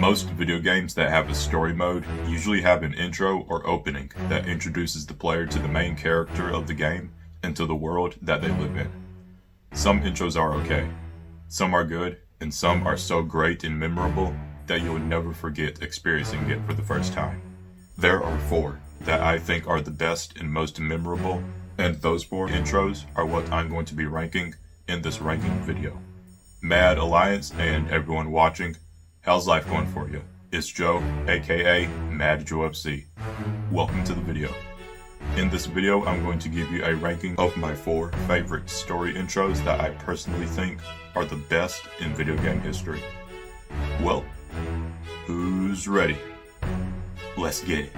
Most video games that have a story mode usually have an intro or opening that introduces the player to the main character of the game and to the world that they live in. Some intros are okay, some are good, and some are so great and memorable that you'll never forget experiencing it for the first time. There are 4 that I think are the best and most memorable, and those 4 intros are what I'm going to be ranking in this ranking video. Mad Alliance and everyone watching, how's life going for you? It's Joe, aka Mad Joe FC. Welcome to the video. In this video, I'm going to give you a ranking of my 4 favorite story intros that I personally think are the best in video game history. Well, who's ready? Let's get it.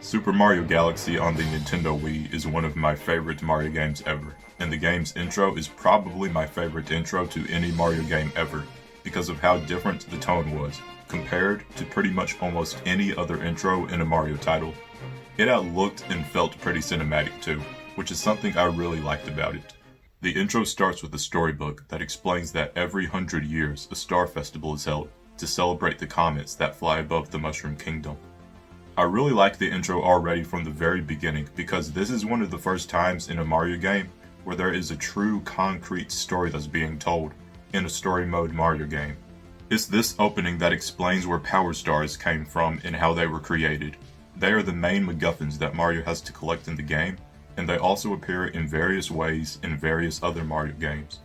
Super Mario Galaxy on the Nintendo Wii is one of my favorite Mario games ever, and the game's intro is probably my favorite intro to any Mario game ever, because of how different the tone was, compared to pretty much almost any other intro in a Mario title. It looked and felt pretty cinematic too, which is something I really liked about it. The intro starts with a storybook that explains that every 100 years a star festival is held to celebrate the comets that fly above the Mushroom Kingdom. I really like the intro already from the very beginning because this is one of the first times in a Mario game where there is a true concrete story that's being told in a story mode Mario game. It's this opening that explains where Power Stars came from and how they were created. They are the main MacGuffins that Mario has to collect in the game, and they also appear in various ways in various other Mario games.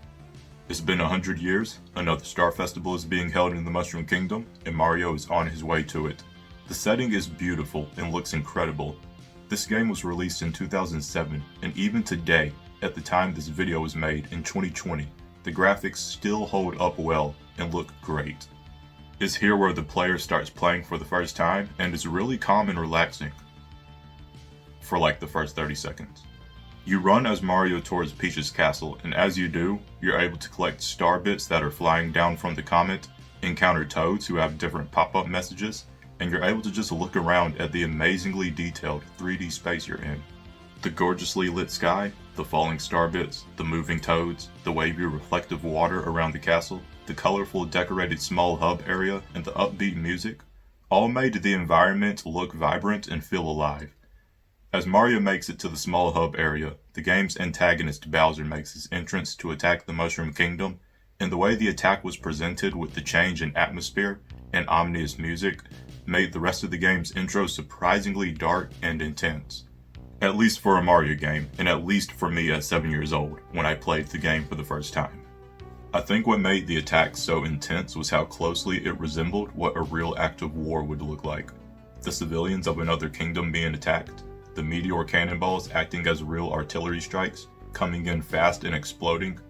It's been 100 years, another star festival is being held in the Mushroom Kingdom, and Mario is on his way to it. The setting is beautiful and looks incredible. This game was released in 2007, and even today, at the time this video was made in 2020, the graphics still hold up well and look great. It's here where the player starts playing for the first time, and it's really calm and relaxing for like the first 30 seconds. You run as Mario towards Peach's castle, and as you do, you're able to collect star bits that are flying down from the comet, encounter toads who have different pop-up messages, and you're able to just look around at the amazingly detailed 3D space you're in. The gorgeously lit sky, the falling star bits, the moving toads, the wavy reflective water around the castle, the colorful decorated small hub area, and the upbeat music, all made the environment look vibrant and feel alive. As Mario makes it to the small hub area, the game's antagonist Bowser makes his entrance to attack the Mushroom Kingdom, and the way the attack was presented with the change in atmosphere and ominous music made the rest of the game's intro surprisingly dark and intense. At least for a Mario game, and at least for me at 7 years old, when I played the game for the first time. I think what made the attack so intense was how closely it resembled what a real act of war would look like. The civilians of another kingdom being attacked, the meteor cannonballs acting as real artillery strikes, coming in fast and exploding,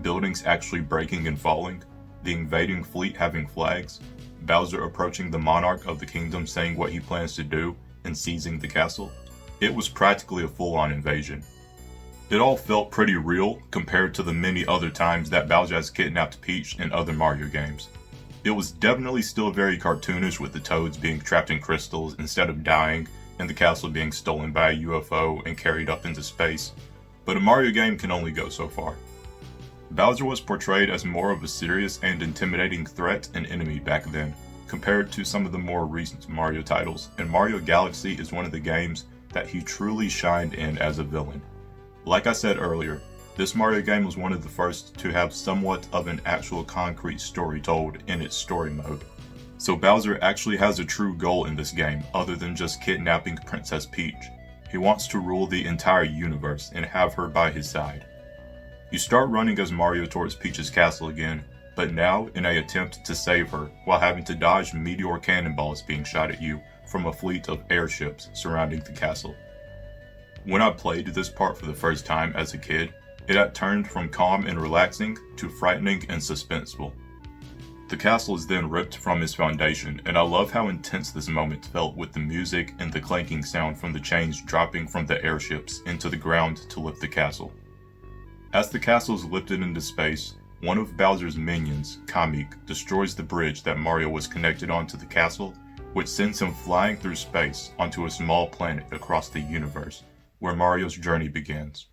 buildings actually breaking and falling, the invading fleet having flags, Bowser approaching the monarch of the kingdom saying what he plans to do and seizing the castle. It was practically a full-on invasion. It all felt pretty real compared to the many other times that Bowser has kidnapped Peach in other Mario games. It was definitely still very cartoonish, with the Toads being trapped in crystals instead of dying, and the castle being stolen by a UFO and carried up into space, but a Mario game can only go so far. Bowser was portrayed as more of a serious and intimidating threat and enemy back then, compared to some of the more recent Mario titles, and Mario Galaxy is one of the games that he truly shined in as a villain. Like I said earlier, this Mario game was one of the first to have somewhat of an actual concrete story told in its story mode. So Bowser actually has a true goal in this game other than just kidnapping Princess Peach. He wants to rule the entire universe and have her by his side. You start running as Mario towards Peach's castle again, but now in an attempt to save her while having to dodge meteor cannonballs being shot at you from a fleet of airships surrounding the castle. When I played this part for the first time as a kid, it had turned from calm and relaxing to frightening and suspenseful. The castle is then ripped from its foundation, and I love how intense this moment felt with the music and the clanking sound from the chains dropping from the airships into the ground to lift the castle. As the castle is lifted into space, one of Bowser's minions, Kamek, destroys the bridge that Mario was connected onto the castle, which sends him flying through space onto a small planet across the universe, where Mario's journey begins.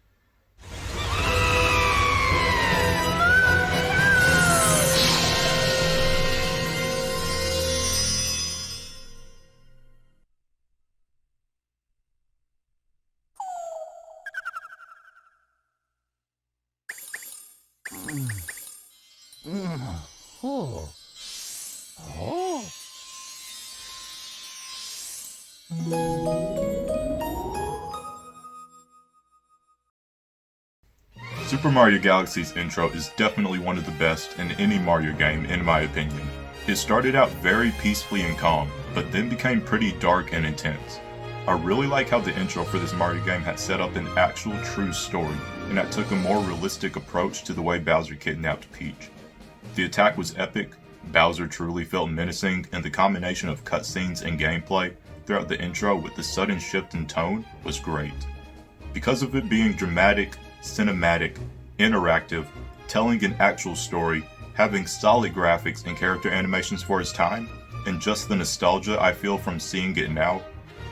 Super Mario Galaxy's intro is definitely one of the best in any Mario game in my opinion. It started out very peacefully and calm, but then became pretty dark and intense. I really like how the intro for this Mario game had set up an actual true story, and that took a more realistic approach to the way Bowser kidnapped Peach. The attack was epic, Bowser truly felt menacing, and the combination of cutscenes and gameplay throughout the intro with the sudden shift in tone was great. Because of it being dramatic, cinematic, interactive, telling an actual story, having solid graphics and character animations for its time, and just the nostalgia I feel from seeing it now,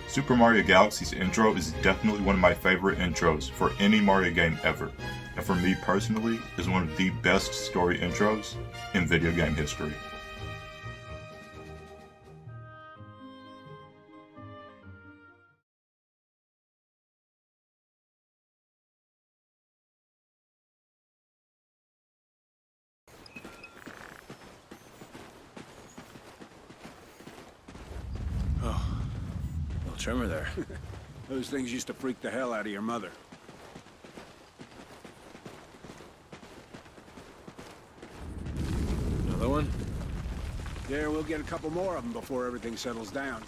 Super Mario Galaxy's intro is definitely one of my favorite intros for any Mario game ever, and for me personally is one of the best story intros in video game history. Trimmer there. Those things used to freak the hell out of your mother. Another one? Yeah, we'll get a couple more of them before everything settles down.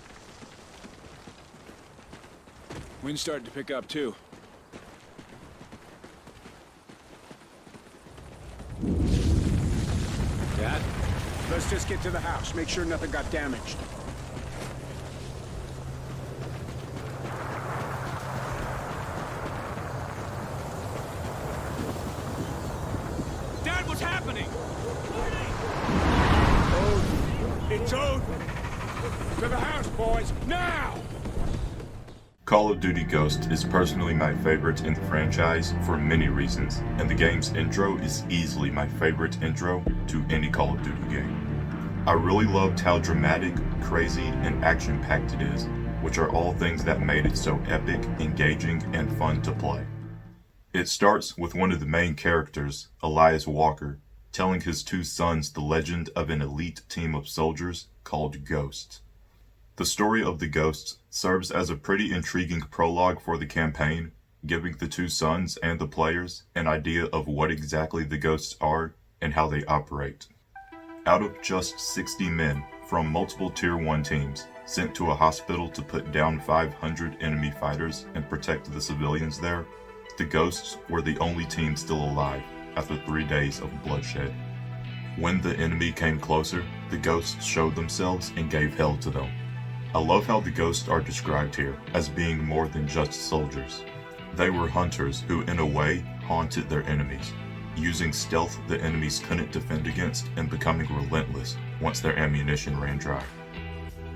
Wind's starting to pick up, too. Dad? Let's just get to the house. Make sure nothing got damaged. Dad, what's happening? It's Odin! To the house, boys, now! Call of Duty Ghosts is personally my favorite in the franchise for many reasons, and the game's intro is easily my favorite intro to any Call of Duty game. I really loved how dramatic, crazy, and action-packed it is, which are all things that made it so epic, engaging, and fun to play. It starts with one of the main characters, Elias Walker, telling his two sons the legend of an elite team of soldiers called Ghosts. The story of the Ghosts serves as a pretty intriguing prologue for the campaign, giving the two sons and the players an idea of what exactly the Ghosts are and how they operate. Out of just 60 men from multiple Tier 1 teams sent to a hospital to put down 500 enemy fighters and protect the civilians there, the Ghosts were the only team still alive after 3 days of bloodshed. When the enemy came closer, the Ghosts showed themselves and gave hell to them. I love how the Ghosts are described here as being more than just soldiers. They were hunters who, in a way, haunted their enemies, using stealth the enemies couldn't defend against and becoming relentless once their ammunition ran dry.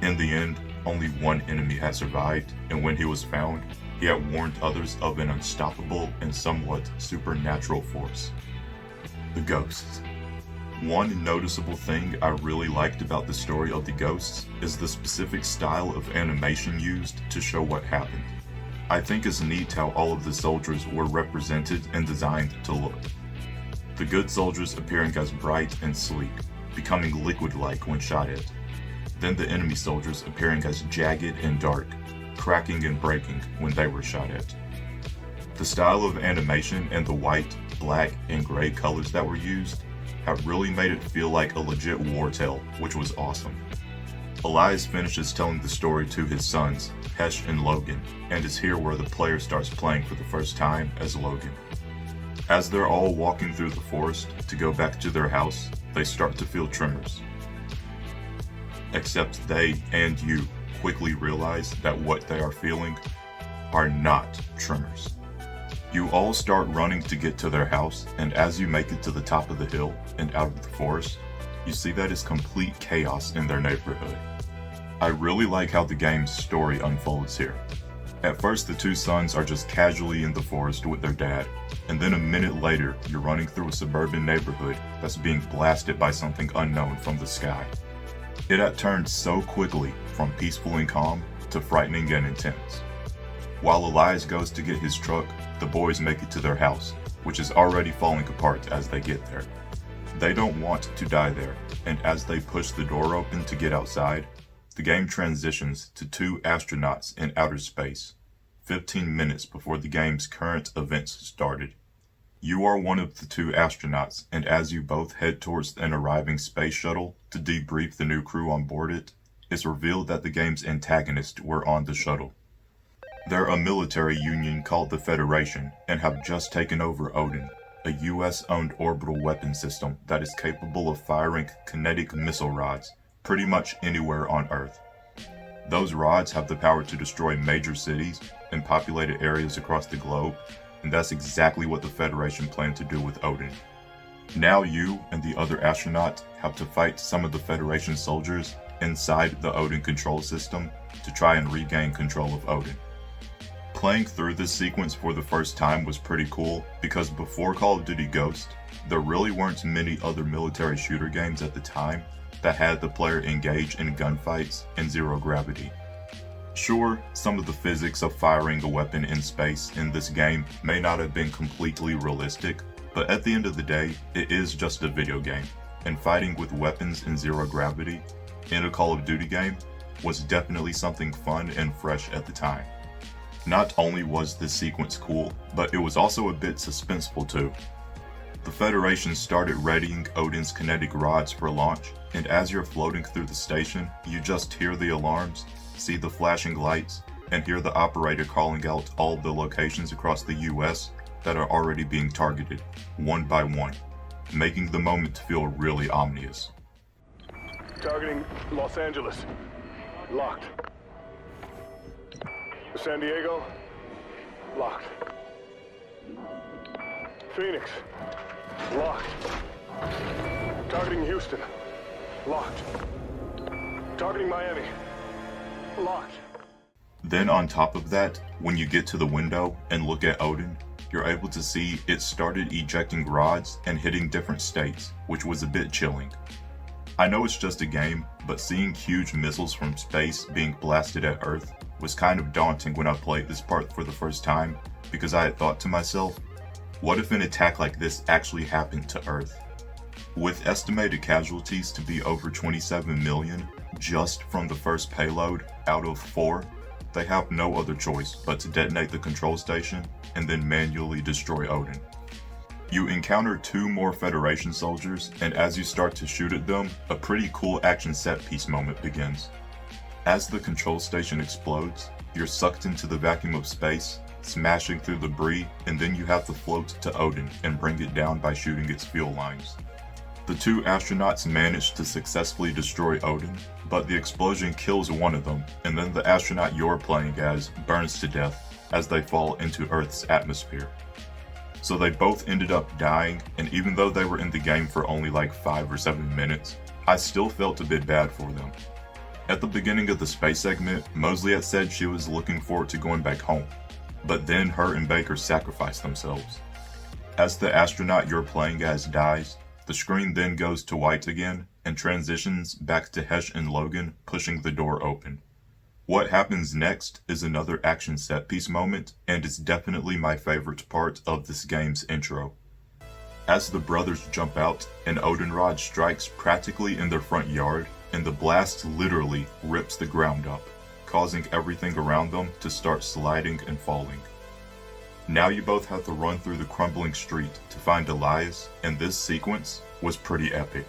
In the end, only one enemy had survived, and when he was found, he had warned others of an unstoppable and somewhat supernatural force: the ghosts. One noticeable thing I really liked about the story of the ghosts is the specific style of animation used to show what happened. I think it's neat how all of the soldiers were represented and designed to look. The good soldiers appearing as bright and sleek, becoming liquid-like when shot at. Then the enemy soldiers appearing as jagged and dark, cracking and breaking when they were shot at. The style of animation and the white, black, and gray colors that were used have really made it feel like a legit war tale, which was awesome. Elias finishes telling the story to his sons, Hesh and Logan, and is here where the player starts playing for the first time as Logan. As they're all walking through the forest to go back to their house, they start to feel tremors. Except they and you quickly realize that what they are feeling are not tremors. You all start running to get to their house, and as you make it to the top of the hill and out of the forest, you see that it's complete chaos in their neighborhood. I really like how the game's story unfolds here. At first, the two sons are just casually in the forest with their dad, and then a minute later, you're running through a suburban neighborhood that's being blasted by something unknown from the sky. It had turned so quickly from peaceful and calm to frightening and intense. While Elias goes to get his truck, the boys make it to their house, which is already falling apart as they get there. They don't want to die there, and as they push the door open to get outside, the game transitions to two astronauts in outer space, 15 minutes before the game's current events started. You are one of the two astronauts, and as you both head towards an arriving space shuttle to debrief the new crew on board it, it's revealed that the game's antagonists were on the shuttle. They're a military union called the Federation and have just taken over Odin, a US-owned orbital weapon system that is capable of firing kinetic missile rods pretty much anywhere on Earth. Those rods have the power to destroy major cities and populated areas across the globe, and that's exactly what the Federation planned to do with Odin. Now you and the other astronaut have to fight some of the Federation soldiers inside the Odin control system to try and regain control of Odin. Playing through this sequence for the first time was pretty cool because before Call of Duty Ghost, there really weren't many other military shooter games at the time that had the player engage in gunfights in zero gravity. Sure, some of the physics of firing a weapon in space in this game may not have been completely realistic, but at the end of the day, it is just a video game, and fighting with weapons in zero gravity in a Call of Duty game was definitely something fun and fresh at the time. Not only was this sequence cool, but it was also a bit suspenseful too. The Federation started readying Odin's kinetic rods for launch, and as you're floating through the station, you just hear the alarms, see the flashing lights, and hear the operator calling out all the locations across the US that are already being targeted, one by one, making the moment feel really ominous. Targeting Los Angeles. Locked. San Diego. Locked. Phoenix. Locked. Targeting Houston. Locked. Targeting Miami. Locked. Then on top of that, when you get to the window and look at Odin, you're able to see it started ejecting rods and hitting different states, which was a bit chilling. I know it's just a game, but seeing huge missiles from space being blasted at Earth was kind of daunting when I played this part for the first time, because I had thought to myself, what if an attack like this actually happened to Earth? With estimated casualties to be over 27 million just from the first payload out of 4, they have no other choice but to detonate the control station and then manually destroy Odin. You encounter 2 more Federation soldiers, and as you start to shoot at them, a pretty cool action set piece moment begins. As the control station explodes, you're sucked into the vacuum of space, smashing through debris, and then you have to float to Odin and bring it down by shooting its fuel lines. The 2 astronauts manage to successfully destroy Odin, but the explosion kills one of them, and then the astronaut you're playing as burns to death, as they fall into Earth's atmosphere. So they both ended up dying, and even though they were in the game for only like 5 or 7 minutes, I still felt a bit bad for them. At the beginning of the space segment, Mosley had said she was looking forward to going back home, but then her and Baker sacrificed themselves. As the astronaut you're playing as dies, the screen then goes to white again and transitions back to Hesh and Logan pushing the door open. What happens next is another action set piece moment, and it's definitely my favorite part of this game's intro. As the brothers jump out, an Odinrod strikes practically in their front yard, and the blast literally rips the ground up, causing everything around them to start sliding and falling. Now you both have to run through the crumbling street to find Elias, and this sequence was pretty epic.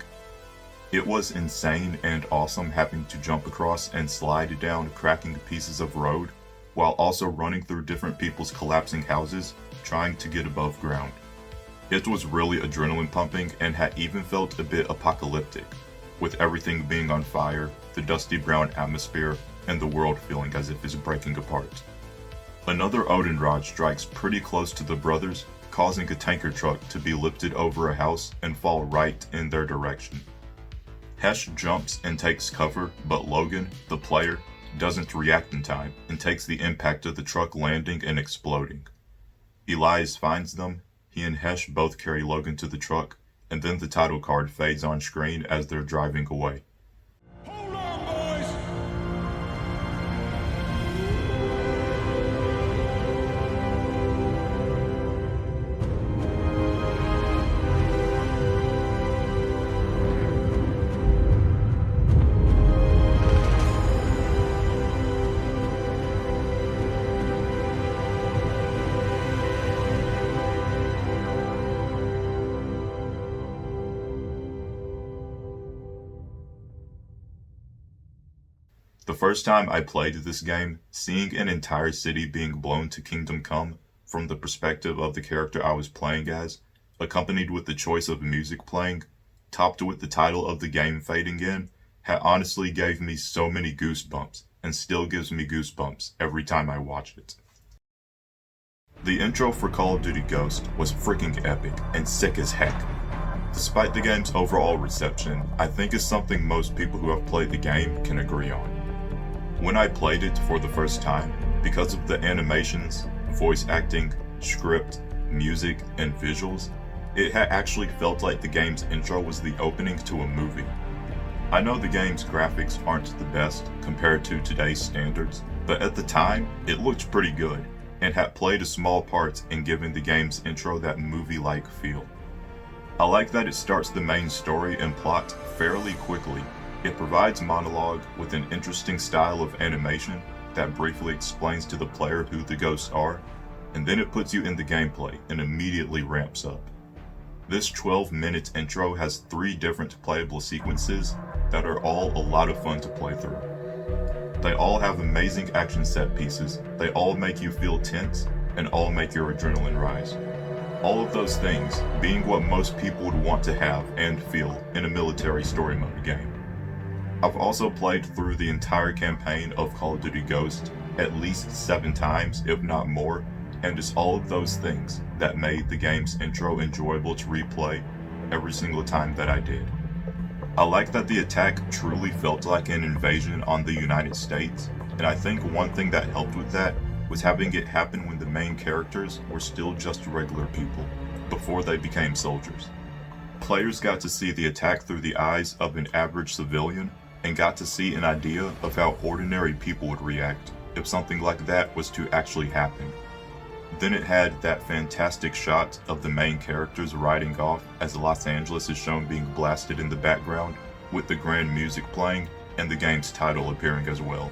It was insane and awesome having to jump across and slide down cracking pieces of road, while also running through different people's collapsing houses, trying to get above ground. It was really adrenaline pumping and had even felt a bit apocalyptic, with everything being on fire, the dusty brown atmosphere, and the world feeling as if it's breaking apart. Another Odinrod strikes pretty close to the brothers, causing a tanker truck to be lifted over a house and fall right in their direction. Hesh jumps and takes cover, but Logan, the player, doesn't react in time and takes the impact of the truck landing and exploding. Elias finds them, he and Hesh both carry Logan to the truck, and then the title card fades on screen as they're driving away. Hold on, boys! The first time I played this game, seeing an entire city being blown to Kingdom Come from the perspective of the character I was playing as, accompanied with the choice of music playing, topped with the title of the game fading in, had honestly gave me so many goosebumps, and still gives me goosebumps every time I watch it. The intro for Call of Duty Ghost was freaking epic and sick as heck. Despite the game's overall reception, I think it's something most people who have played the game can agree on. When I played it for the first time, because of the animations, voice acting, script, music, and visuals, it had actually felt like the game's intro was the opening to a movie. I know the game's graphics aren't the best compared to today's standards, but at the time, it looked pretty good, and had played a small part in giving the game's intro that movie-like feel. I like that it starts the main story and plot fairly quickly. It provides monologue with an interesting style of animation that briefly explains to the player who the ghosts are, and then it puts you in the gameplay and immediately ramps up. This 12-minute intro has 3 different playable sequences that are all a lot of fun to play through. They all have amazing action set pieces, they all make you feel tense, and all make your adrenaline rise. All of those things being what most people would want to have and feel in a military story mode game. I've also played through the entire campaign of Call of Duty Ghost at least 7 times, if not more, and it's all of those things that made the game's intro enjoyable to replay every single time that I did. I like that the attack truly felt like an invasion on the United States, and I think one thing that helped with that was having it happen when the main characters were still just regular people, before they became soldiers. Players got to see the attack through the eyes of an average civilian, and got to see an idea of how ordinary people would react if something like that was to actually happen. Then it had that fantastic shot of the main characters riding off as Los Angeles is shown being blasted in the background, with the grand music playing and the game's title appearing as well.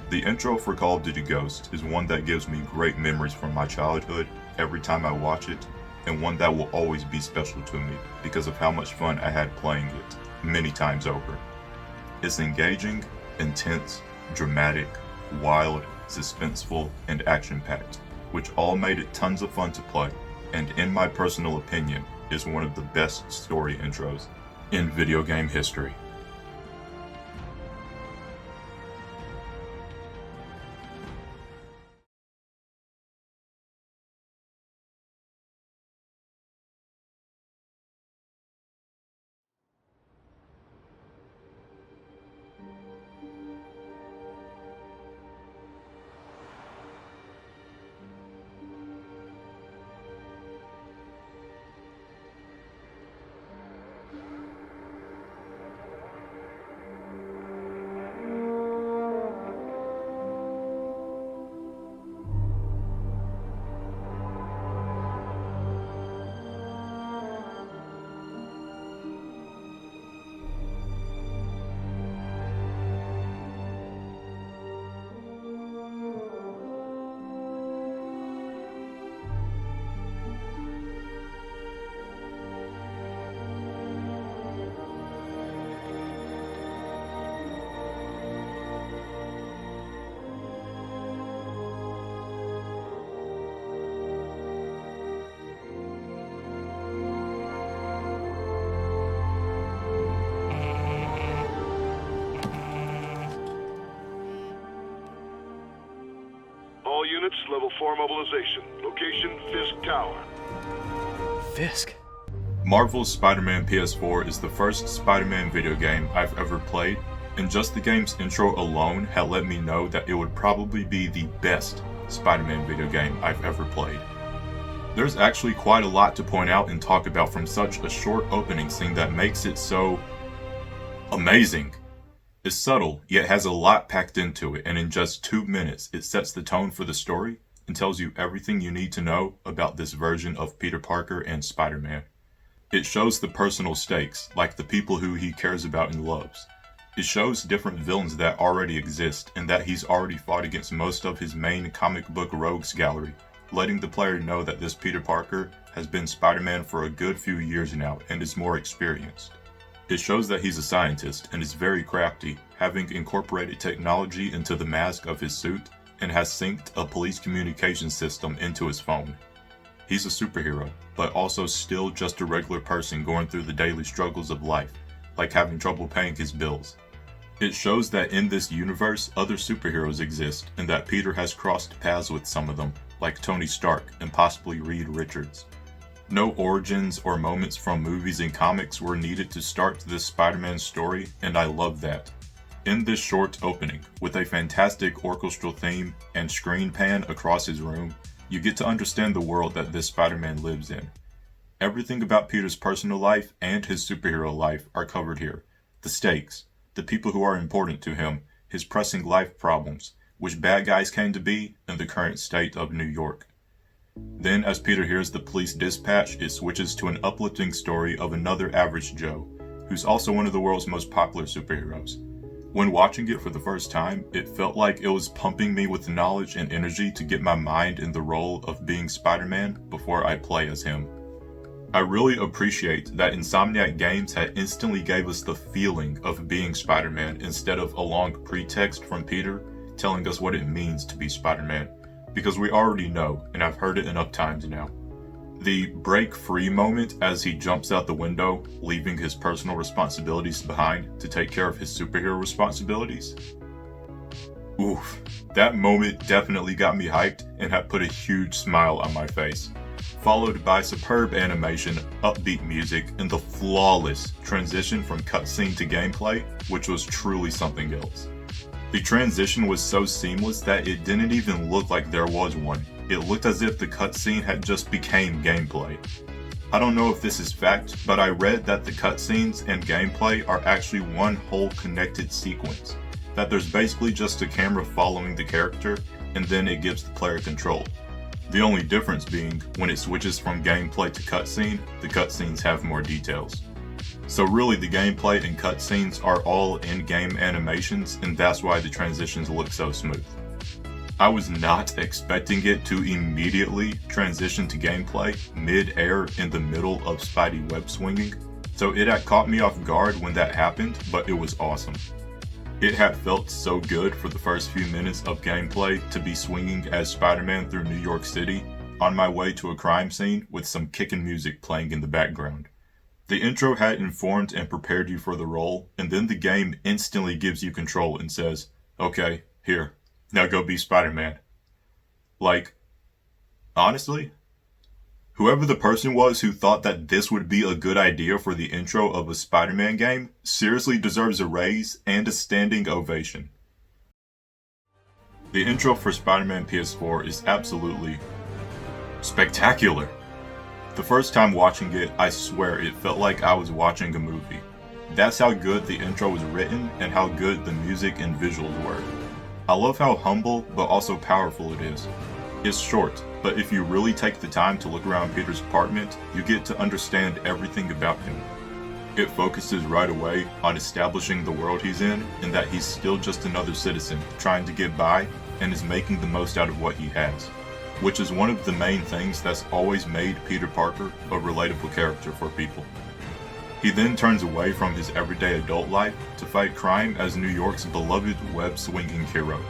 The intro for Call of Duty Ghost is one that gives me great memories from my childhood every time I watch it, and one that will always be special to me because of how much fun I had playing it many times over. It's engaging, intense, dramatic, wild, suspenseful, and action-packed, which all made it tons of fun to play, and in my personal opinion, is one of the best story intros in video game history. level 4 mobilization. Location, Fisk Tower. Fisk? Marvel's Spider-Man PS4 is the first Spider-Man video game I've ever played, and just the game's intro alone had let me know that it would probably be the best Spider-Man video game I've ever played. There's actually quite a lot to point out and talk about from such a short opening scene that makes it so amazing. It's subtle, yet has a lot packed into it, and in just 2 minutes it sets the tone for the story and tells you everything you need to know about this version of Peter Parker and Spider-Man. It shows the personal stakes, like the people who he cares about and loves. It shows different villains that already exist and that he's already fought against most of his main comic book rogues gallery, letting the player know that this Peter Parker has been Spider-Man for a good few years now and is more experienced. It shows that he's a scientist and is very crafty, having incorporated technology into the mask of his suit and has synced a police communication system into his phone. He's a superhero, but also still just a regular person going through the daily struggles of life, like having trouble paying his bills. It shows that in this universe, other superheroes exist and that Peter has crossed paths with some of them, like Tony Stark and possibly Reed Richards. No origins or moments from movies and comics were needed to start this Spider-Man story, and I love that. In this short opening, with a fantastic orchestral theme and screen pan across his room, you get to understand the world that this Spider-Man lives in. Everything about Peter's personal life and his superhero life are covered here. The stakes, the people who are important to him, his pressing life problems, which bad guys came to be, and the current state of New York. Then, as Peter hears the police dispatch, it switches to an uplifting story of another average Joe, who's also one of the world's most popular superheroes. When watching it for the first time, it felt like it was pumping me with knowledge and energy to get my mind in the role of being Spider-Man before I play as him. I really appreciate that Insomniac Games had instantly gave us the feeling of being Spider-Man instead of a long pretext from Peter telling us what it means to be Spider-Man, because we already know, and I've heard it enough times now. The break free moment as he jumps out the window, leaving his personal responsibilities behind to take care of his superhero responsibilities. Oof, that moment definitely got me hyped and had put a huge smile on my face, followed by superb animation, upbeat music, and the flawless transition from cutscene to gameplay, which was truly something else. The transition was so seamless that it didn't even look like there was one. It looked as if the cutscene had just became gameplay. I don't know if this is fact, but I read that the cutscenes and gameplay are actually one whole connected sequence. That there's basically just a camera following the character, and then it gives the player control. The only difference being, when it switches from gameplay to cutscene, the cutscenes have more details. So really the gameplay and cutscenes are all in-game animations, and that's why the transitions look so smooth. I was not expecting it to immediately transition to gameplay mid-air in the middle of Spidey web swinging, so it had caught me off guard when that happened, but it was awesome. It had felt so good for the first few minutes of gameplay to be swinging as Spider-Man through New York City on my way to a crime scene with some kickin' music playing in the background. The intro had informed and prepared you for the role, and then the game instantly gives you control and says, okay, here, now go be Spider-Man. Like, honestly, whoever the person was who thought that this would be a good idea for the intro of a Spider-Man game seriously deserves a raise and a standing ovation. The intro for Spider-Man PS4 is absolutely spectacular. The first time watching it, I swear it felt like I was watching a movie. That's how good the intro was written and how good the music and visuals were. I love how humble but also powerful it is. It's short, but if you really take the time to look around Peter's apartment, you get to understand everything about him. It focuses right away on establishing the world he's in and that he's still just another citizen trying to get by and is making the most out of what he has, which is one of the main things that's always made Peter Parker a relatable character for people. He then turns away from his everyday adult life to fight crime as New York's beloved web-swinging hero.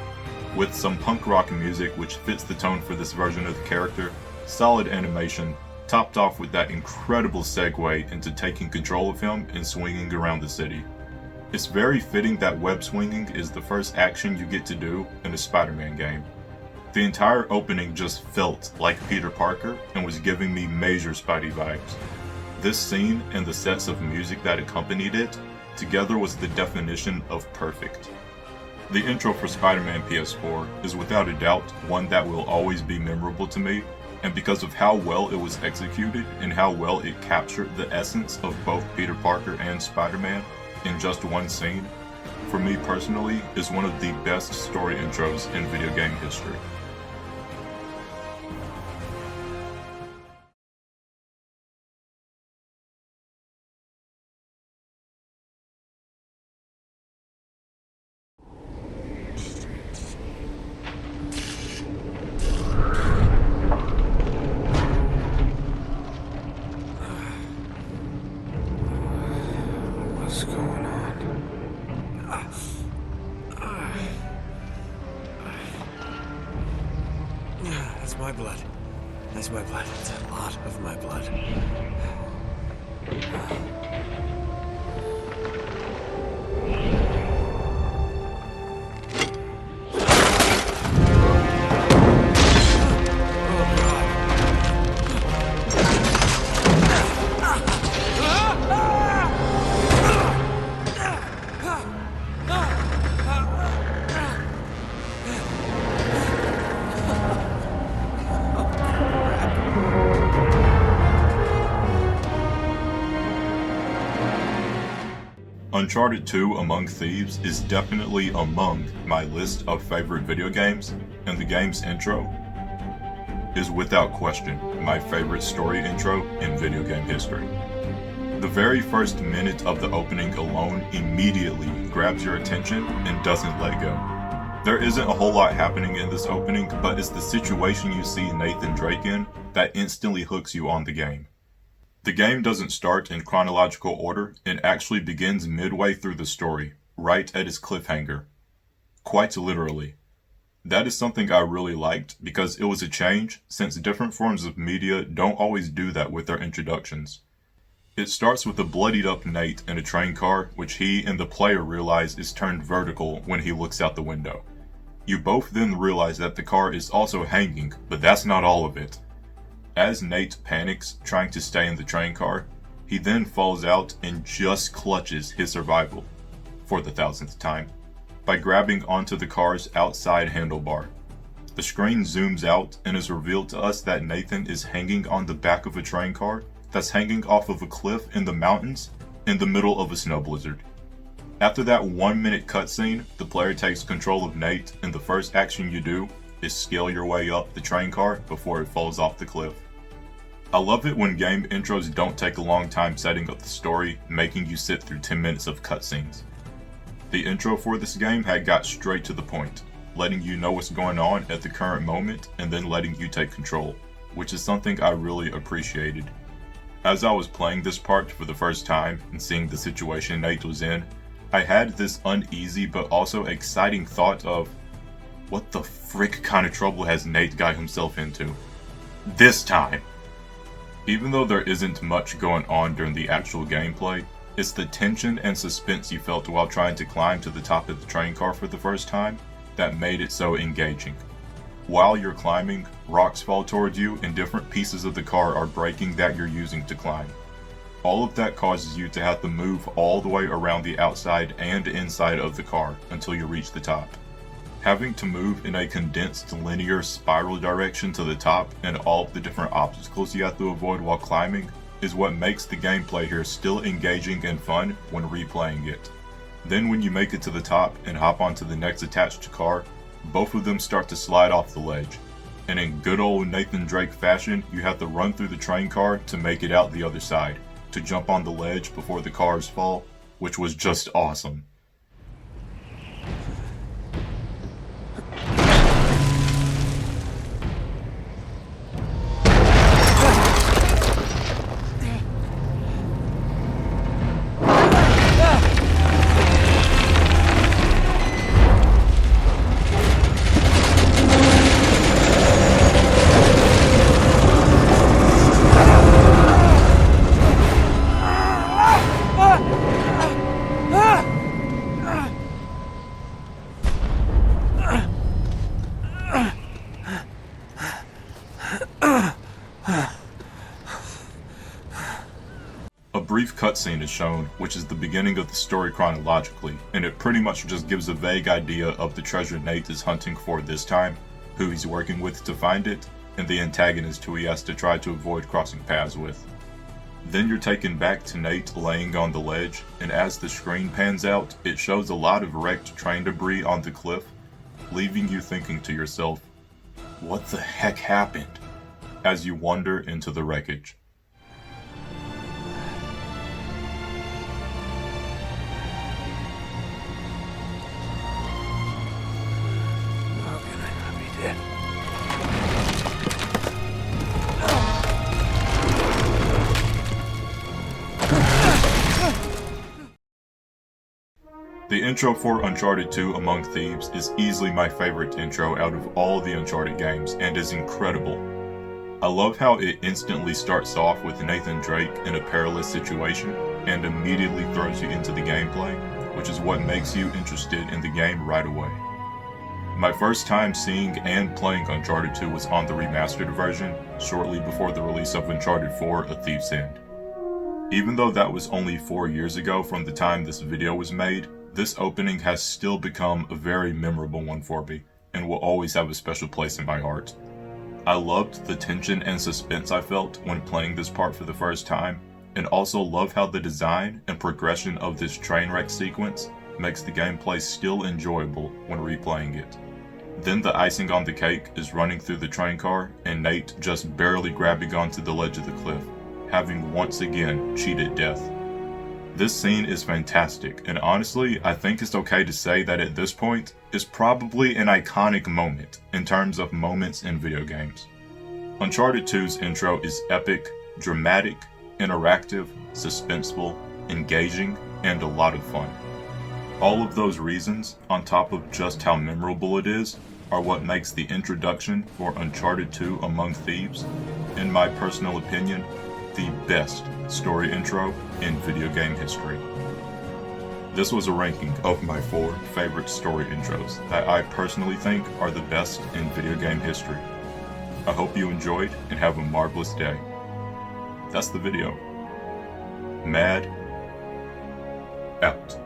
With some punk rock music which fits the tone for this version of the character, solid animation, topped off with that incredible segue into taking control of him and swinging around the city. It's very fitting that web swinging is the first action you get to do in a Spider-Man game. The entire opening just felt like Peter Parker and was giving me major Spidey vibes. This scene and the sets of music that accompanied it together was the definition of perfect. The intro for Spider-Man PS4 is without a doubt one that will always be memorable to me, and because of how well it was executed and how well it captured the essence of both Peter Parker and Spider-Man in just one scene, for me personally is one of the best story intros in video game history. What's going on? That's my blood. That's my blood. It's a lot of my blood. Uncharted 2 Among Thieves is definitely among my list of favorite video games, and the game's intro is without question my favorite story intro in video game history. The very first minute of the opening alone immediately grabs your attention and doesn't let go. There isn't a whole lot happening in this opening, but it's the situation you see Nathan Drake in that instantly hooks you on the game. The game doesn't start in chronological order, it actually begins midway through the story, right at its cliffhanger. Quite literally. That is something I really liked because it was a change, since different forms of media don't always do that with their introductions. It starts with a bloodied up Nate in a train car, which he and the player realize is turned vertical when he looks out the window. You both then realize that the car is also hanging, but that's not all of it. As Nate panics, trying to stay in the train car, he then falls out and just clutches his survival, for the 1000th time, by grabbing onto the car's outside handlebar. The screen zooms out and is revealed to us that Nathan is hanging on the back of a train car that's hanging off of a cliff in the mountains in the middle of a snow blizzard. After that 1-minute cutscene, the player takes control of Nate, and the first action you do is scale your way up the train car before it falls off the cliff. I love it when game intros don't take a long time setting up the story, making you sit through 10 minutes of cutscenes. The intro for this game had got straight to the point, letting you know what's going on at the current moment and then letting you take control, which is something I really appreciated. As I was playing this part for the first time and seeing the situation Nate was in, I had this uneasy but also exciting thought of, what the frick kind of trouble has Nate got himself into? This time! Even though there isn't much going on during the actual gameplay, it's the tension and suspense you felt while trying to climb to the top of the train car for the first time that made it so engaging. While you're climbing, rocks fall towards you and different pieces of the car are breaking that you're using to climb. All of that causes you to have to move all the way around the outside and inside of the car until you reach the top. Having to move in a condensed linear spiral direction to the top and all of the different obstacles you have to avoid while climbing is what makes the gameplay here still engaging and fun when replaying it. Then when you make it to the top and hop onto the next attached car, both of them start to slide off the ledge. And in good old Nathan Drake fashion, you have to run through the train car to make it out the other side, to jump on the ledge before the cars fall, which was just awesome. A brief cutscene is shown, which is the beginning of the story chronologically, and it pretty much just gives a vague idea of the treasure Nate is hunting for this time, who he's working with to find it, and the antagonist who he has to try to avoid crossing paths with. Then you're taken back to Nate laying on the ledge, and as the screen pans out, it shows a lot of wrecked train debris on the cliff, leaving you thinking to yourself, what the heck happened? As you wander into the wreckage. How can I not be dead? The intro for Uncharted 2 Among Thieves is easily my favorite intro out of all the Uncharted games and is incredible. I love how it instantly starts off with Nathan Drake in a perilous situation and immediately throws you into the gameplay, which is what makes you interested in the game right away. My first time seeing and playing Uncharted 2 was on the remastered version, shortly before the release of Uncharted 4 A Thief's End. Even though that was only 4 years ago from the time this video was made, this opening has still become a very memorable one for me, and will always have a special place in my heart. I loved the tension and suspense I felt when playing this part for the first time, and also love how the design and progression of this train wreck sequence makes the gameplay still enjoyable when replaying it. Then the icing on the cake is running through the train car and Nate just barely grabbing onto the ledge of the cliff, having once again cheated death. This scene is fantastic, and honestly, I think it's okay to say that at this point, it's probably an iconic moment in terms of moments in video games. Uncharted 2's intro is epic, dramatic, interactive, suspenseful, engaging, and a lot of fun. All of those reasons, on top of just how memorable it is, are what makes the introduction for Uncharted 2 Among Thieves, in my personal opinion, the best story intro in video game history. This was a ranking of my 4 favorite story intros that I personally think are the best in video game history. I hope you enjoyed and have a marvelous day. That's the video. Mad out.